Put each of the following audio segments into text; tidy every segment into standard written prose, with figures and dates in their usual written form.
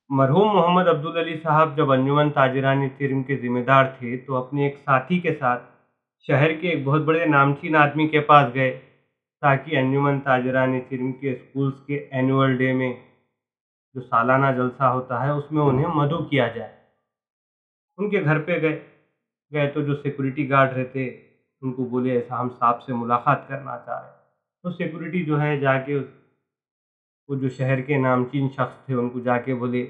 मरहूम मोहम्मद अब्दुल अली साहब जब अंजुमन ताजिरानी तिर्म के ज़िम्मेदार थे तो अपने एक साथी के साथ शहर के एक बहुत बड़े नामचीन आदमी के पास गए ताकि अंजुमन ताजिरानी तिर्म के स्कूल्स के एनुअल डे में जो सालाना जलसा होता है उसमें उन्हें मदऊ किया जाए। उनके घर पे गए गए तो जो सिक्योरिटी गार्ड रहते उनको बोले ऐसा हम साहब से मुलाकात करना चाह रहे हैं। तो सिक्योरिटी जो है जाके वो जो शहर के नामचीन शख्स थे उनको जाके बोले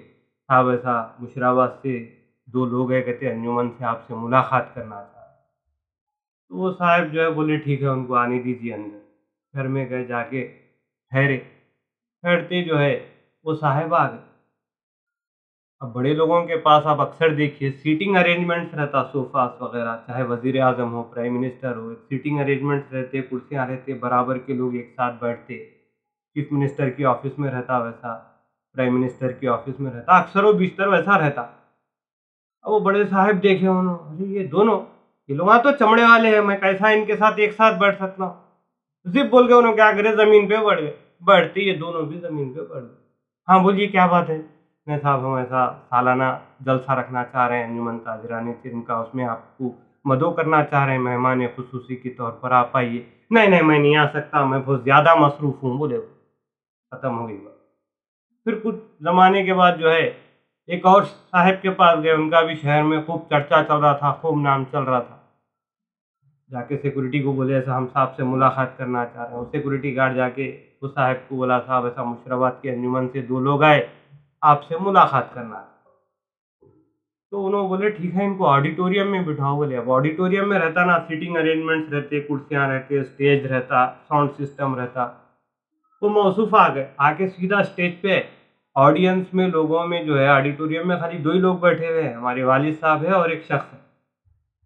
साहब ऐसा मुशराबाद से दो लोग हैं, कहते अंजुमन से आपसे मुलाकात करना चाह रहे हैं। तो वो साहब जो है बोले ठीक है उनको आने दीजिए अंदर। घर में गए जाके ठहरे, ठहरते जो है वो साहब आ गए। अब बड़े लोगों के पास आप अक्सर देखिए सीटिंग अरेंजमेंट्स रहता, सोफास वगैरह, चाहे वजीर आजम हो, प्राइम मिनिस्टर हो, सीटिंग अरेंजमेंट्स रहते, कुर्सियाँ रहते, बराबर के लोग एक साथ बैठते। चीफ मिनिस्टर की ऑफिस में रहता वैसा, प्राइम मिनिस्टर की ऑफिस में रहता, अक्सर वो बिस्तर वैसा रहता। अब वो बड़े साहब देखे उन्होंने, अरे ये लोग तो चमड़े वाले हैं, मैं कैसा इनके साथ एक साथ बैठ सकता हूँ। जिप बोल के उन्होंने क्या करे जमीन पे बढ़ गए। बैठते ये दोनों भी जमीन पे बढ़ गए। हाँ बोलिए क्या बात है। नहीं साहब हम ऐसा सालाना जलसा रखना चाह रहे हैं अंजुमन ताजिरानी तिर्म का, उसमें आपको मदऊ करना चाह रहे हैं, मेहमान खुसूसी के तौर पर आप आइए। नहीं नहीं मैं नहीं आ सकता, मैं बहुत ज़्यादा मसरूफ़ हूँ बोले। ख़त्म हो गई बात। फिर कुछ ज़माने के बाद जो है एक और साहब के पास गए, उनका भी शहर में खूब चर्चा चल रहा था, खूब नाम चल रहा था। जाके सिक्योरिटी को बोले ऐसा हम साहब से मुलाकात करना चाह रहे हैं। सिक्योरिटी गार्ड जाके उस साहब को बोला साहब ऐसा मुशराबाद के अंजुमन से दो लोग आए, आपसे मुलाकात करना है। तो उन्होंने बोले ठीक है इनको ऑडिटोरियम में बिठाओ। बोले अब ऑडिटोरियम में रहता ना, सीटिंग अरेंजमेंट्स रहते, कुर्सियाँ रहते, स्टेज रहता, साउंड सिस्टम रहता। वो मौसूफ आ गए, आके सीधा स्टेज पे ऑडियंस में लोगों में जो है ऑडिटोरियम में खाली दो ही लोग बैठे हुए हैं, हमारे वालिद साहब है और एक शख्स है।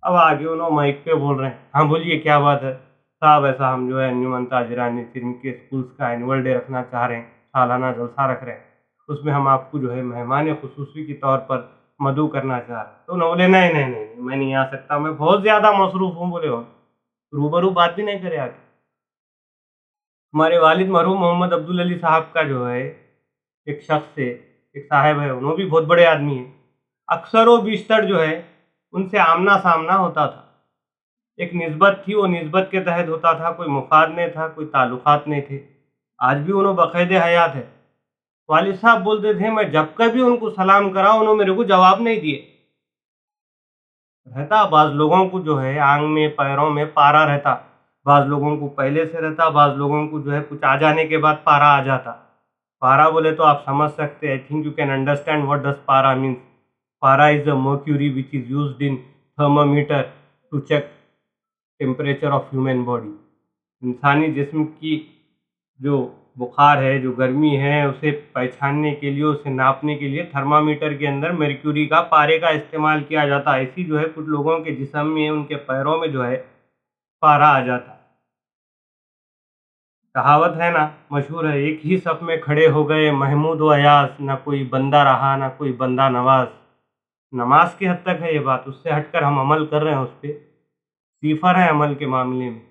अब आगे उन्होंने माइक पे बोल रहे हैं, हाँ बोलिए क्या बात है। साहब ऐसा हम जो है अंजुमन ताजिरानी तिर्म के स्कूल्स का एनुअल डे रखना चाह रहे हैं, सालाना जलसा रख रहे हैं, उसमें हम आपको जो है मेहमान खुसूसी के तौर पर मदऊ करना चाह रहे हैं। तो उन्होंने बोले नहीं नहीं नहीं मैं नहीं आ सकता, मैं बहुत ज़्यादा मसरूफ़ हूँ बोले। हो रूबरू बात भी नहीं करे आगे। हमारे वालिद मरहूम मोहम्मद अब्दुल अली साहब का जो है एक शख्स से एक साहब है, उन्होंने भी बहुत बड़े आदमी हैं। अक्सर वो बिस्तर जो है उनसे आमना सामना होता था। एक निस्बत थी, वो निस्बत के तहत होता था, कोई मुफाद नहीं था, कोई ताल्लुकात नहीं थे। आज भी उन्होंने बाकायदे हयात है। वालिद साहब बोलते थे मैं जब कभी उनको सलाम करा उन्होंने मेरे को जवाब नहीं दिए। रहता बाज़ लोगों को जो है आंग में पैरों में पारा रहता, बाज़ लोगों को पहले से रहता, बाज़ लोगों को जो है कुछ आ जाने के बाद पारा आ जाता। पारा बोले तो आप समझ सकते हैं, I think you can understand what does para means. Para is the mercury which is used in thermometer to check temperature of human body. इंसानी जिस्म की जो बुखार है, जो गर्मी है, उसे पहचानने के लिए, उसे नापने के लिए थर्मामीटर के अंदर मर्क्यूरी का पारे का इस्तेमाल किया जाता है। ऐसी जो है कुछ लोगों के जिस्म में, उनके पैरों में जो है पारा आ जाता है। कहावत है ना, मशहूर है, एक ही सफ में खड़े हो गए महमूद व अयाज, ना कोई बंदा रहा ना कोई बंदा नवाज। नमाज की हद तक है ये बात, उससे हटकर हम अमल कर रहे हैं, उस पर सीफर है अमल के मामले में।